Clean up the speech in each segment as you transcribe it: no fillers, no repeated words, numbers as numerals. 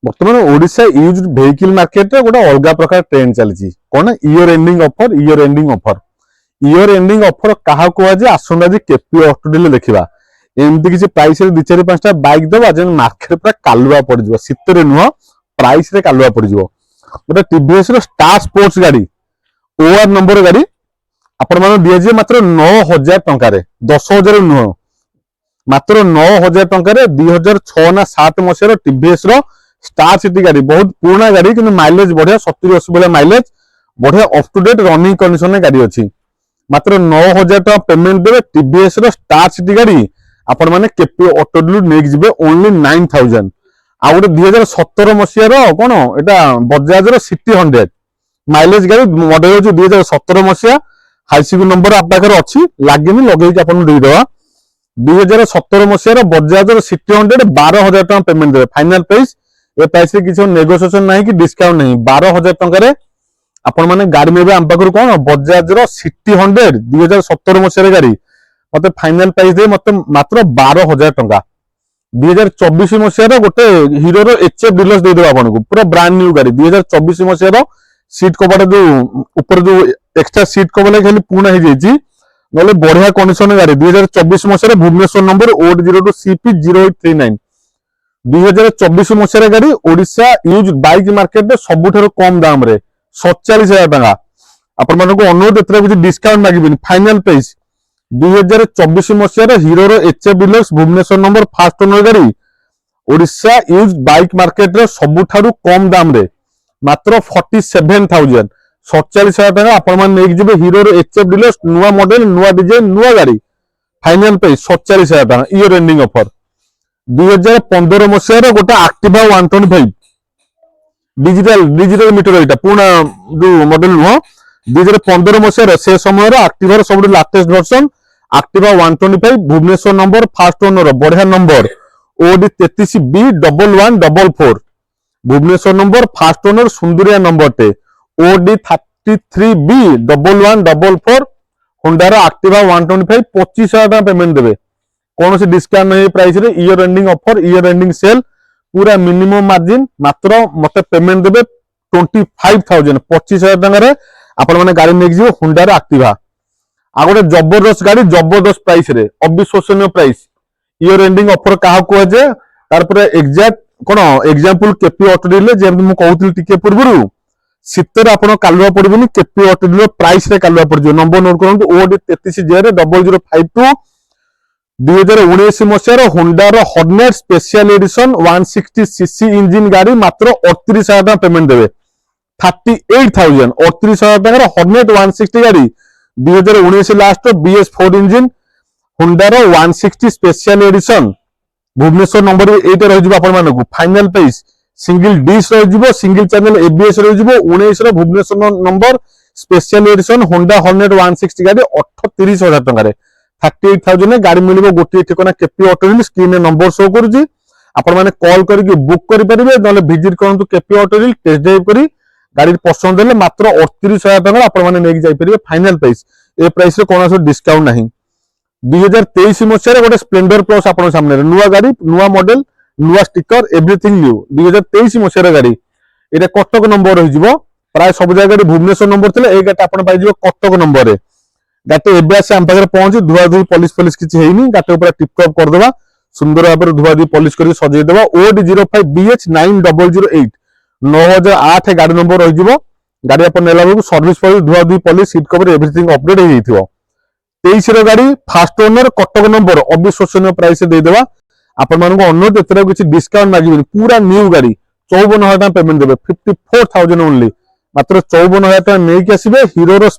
बर्तमान Odisha use vehicle market रे गोटे अलग प्रकार ट्रेंड चली कौन year ending offer year ending offer क्या कहुए आसंता जी केपी ऑटो देखा एमती किसी प्राइस दि चार पांचटा बाइक दबा जे मार्केट पूरा कालुआ पड़ शीतर नुह प्राइस रे कालुआ पड़ गोटे टीवीएस स्टार स्पोर्ट्स गाड़ी ओआर नंबर गाड़ी आपण मान दिए मात्र 9,000 टंकार 10,000 नुह मात्र 9,000 टंकार 2006 ना 7 मसीहार टीवीएस स्टार सिटी गाड़ी बहुत पुराना गाड़ी कि माइलेज बढ़िया 70-80 भाया माइलेज बढ़िया up to date running condition गाड़ी अच्छी मात्र 9,000 टका पेमेंट देवे टीवीएस स्टार सिटी गाड़ी आपण मैंने केपी ऑटो नहीं जी ओनली 9,000 आ गए 2017 मसीहार कौन यहाँ बजाज सिटी 100 माइलेज गाड़ी मॉडल हो 2017 मसीहा हाईसीबी नंबर आप पाखे अच्छी लगे लगे आपदेवा 2017 मसीहार बजाज सिटी 100 12,000 टका पेमेंट देवे फाइनाल प्राइस ए प्राइस किसी नेगोशिएशन नहीं कि डिस्काउंट नहीं 12,000 टंकार आपण मैंने गाड़ी में आम पाखर कौन बजाज सिटी 100 2017 मसीहार गाड़ी मत फाइनाल प्राइस दे मत मात्र 12,000 टंका 2024 मसीहार गोटे हीरो एचएफ डीलक्स देदेव आपको पूरा ब्रांड न्यू गाड़ी 2024 मसीहार सीट कवर जो ऊपर जो एक्सट्रा सीट कवर लगे खाली पुणा हो जाए ना बढ़िया कंडीशन गाड़ी 2024 मसीहार भुवनेश्वर नंबर OD02 CP0839 2024 मसीहार गाड़ी ओडिशा यूज बाइक मार्केट सबुठ कम दाम रे 47,000 टका आपण मानक अनुरोध एथरा किसी डिस्काउंट मागिबिन फाइनल प्राइस 2024 मसीहार Hero HF Deluxe Bhubaneswar number first owner गाड़ी ओडिशा यूज बाइक मार्केट रे सबुठारु कम दाम रे मात्र 47,000 47,000 टका आपण मान नेक जिबे हीरो एचएफ डीलक्स नुवा मॉडल नुवा डिजाइन नुवा गाड़ी फाइनल प्राइस 47,000 टका इयर एंडिंग ऑफर 2015 मसीहार गोटे एक्टिवा 125 डिजिटल मीटर यहाँ पुणा जो मॉडल नुह 2015 मसीहार से समय एक्टिवा सब latest version Activa 125 Bhubaneswar number first owner बढ़िया number OD33B1144 Bhubaneswar number first owner सुंदरिया नंबर टे OD33B1144 होंडार एक्टिवा 125 25,000 टका पेमेंट देवे कौन से डिस्काउंट नहीं प्राइस रे year ending offer year ending sale पूरा मिनिमम मार्जिन मात्र मत पेमेंट देवे 25,000 25,000 टका आपण मैंने गाड़ी नहीं जी होंडार एक्टिवा आ गए जबरदस्त गाड़ी जबरदस्त प्राइस रे अविश्वसनीय प्राइस इयर एंडिंग ऑफर क्या कहुए तार एक्जाक्ट कौन एग्जांपल केपी ऑटो डील जमी मुझे कहूली टिके पूर्व शीतर आप कालुआ पड़े केपी ऑटो डील प्राइस रे कालुआ पड़ नंबर नोट करूँ OD33J0052 2019 मसीहार होंडार Hornet special edition 160cc engine गाड़ी मात्र 38,000 टका पेमेंट देवे 38,000 38,000 टका हॉर्नेट 160 गाड़ी 2019 लास्ट BS4 इंजिन होंडार 160 स्पेशल एडिशन भुवनेश्वर नंबर एटा रही फाइनल प्राइस सिंगल डिश रही सिंगल चैनल ABS रही 19 Bhubaneswar number special edition Honda Hornet 160 गाड़ी 38,000 टका 38,000 गाड़ी मिल गोटे ठिकाना KP auto screen number show करुच्ची आपण मैंने कॉल करके बुक करेंगे ना विजिट करूँ केपी ऑटो टेस्ट ड्राइव करी गाड़ी पसंद है मात्र 38,000 टका आपण मैंने नहीं जापर फाइनल प्राइस ए प्राइस कौन डिस्काउंट नहीं 2023 मसीहार गोटे स्प्लेंडर प्लस आप सामने नुआ गाड़ी नुआ मॉडल नुआ स्टिकर एवरीथिंग न्यू 2023 मसीहार गाड़ी ये कटक नंबर रही प्राय सब जगह गाड़ी भुवनेश्वर नंबर थे ये गाड़ी आप कटक नंबर रे गाड़ी एवं आस आम पाखे पहुंची धुआ धुई पॉलिश पॉलिश किसी है गाड़ी ऊपर टिपटप करदे सुंदर भाव में धुआ धुई पॉलिश कर सजेदेवा OD05BH9008 9008 गाड़ी नंबर रही गाड़ी आप नेला बेलू सर्विस पॉलिश धुआ धुई polish seat cover everything update हो 23 गाड़ी फास्ट ओनर कटक नंबर अविश्वसनीय प्राइस देदेवा आपण अनुरोध एथर किसी डिस्काउंट मांगे पूरा न्यू गाड़ी 54,000 टका पेमेंट देवे 54,000 ओनली मात्र 54,000 टका नहीं आसबे हीरो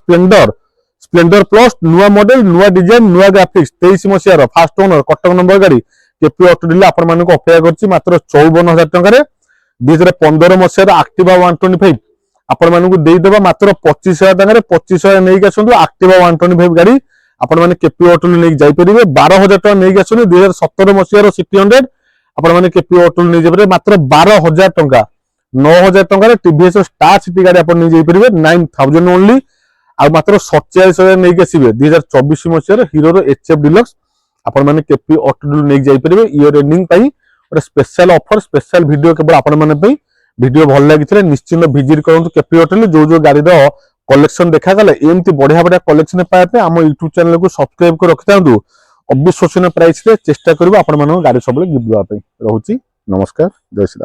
स्प्लेंडर प्लस नुआ मॉडल नुआ डिजाइन नुआ ग्राफिक्स 23 मसीहार फास्ट ओनर कटक नंबर गाड़ी केपी ऑटो डील आपण अपेक्षा करछि मात्र 54,000 टका 2015 मसीहार एक्टिवा 125 आपण मानक देदेवा मात्र 25,000 टका 25,000 नहीं आसतु एक्टिवा 125 गाड़ी आपण मैंने केपी ऑटो नहीं जापर 12,000 टका नहीं आसुनी 2017 मसीहार सिटी 100 आपण मैंने केपी ऑटो नहीं जापर मात्र 12,000 टका 9,000 टका टीवीएस स्टार सिटी गाड़ी आप नहीं जापर 9,000 ओनली आ मात्र 47,000 नहीं आसबे 2024 मसीहार हीरो एचएफ डीलक्स आपण मैंने केपी ऑटो नहीं जापर इयर एंडिंग ଗୋଟେ ସ୍ପେଶାଲ ଅଫର ସ୍ପେଶାଲ ଭିଡିଓ କେବଳ ଆପଣ ମାନେ ପାଇଁ। ଭିଡିଓ ଭଲ ଲାଗିଥିଲେ ନିଶ୍ଚିନ୍ତ ଭିଜିଟ୍ କରନ୍ତୁ କେପି ହୋଟେଲ। ଯୋଉ ଗାଡିର କଲେକ୍ସନ ଦେଖାଗଲେ ଏମିତି ବଢିଆ ବଢିଆ କଲେକ୍ସନ ପାଇବା ପାଇଁ ଆମ ୟୁଟ୍ୟୁବ ଚ୍ୟାନେଲକୁ ସବସ୍କ୍ରାଇବ କରି ରଖିଥାନ୍ତୁ। ଅବିଶ୍ୱସନୀୟ ପ୍ରାଇସରେ ଚେଷ୍ଟା କରିବୁ ଆପଣମାନଙ୍କ ଗାଡି ସବୁବେଳେ ଗିଫ୍ଟ ଦେବା ପାଇଁ। ରହୁଛି, ନମସ୍କାର, ଜୟ ଶ୍ରୀରାମ।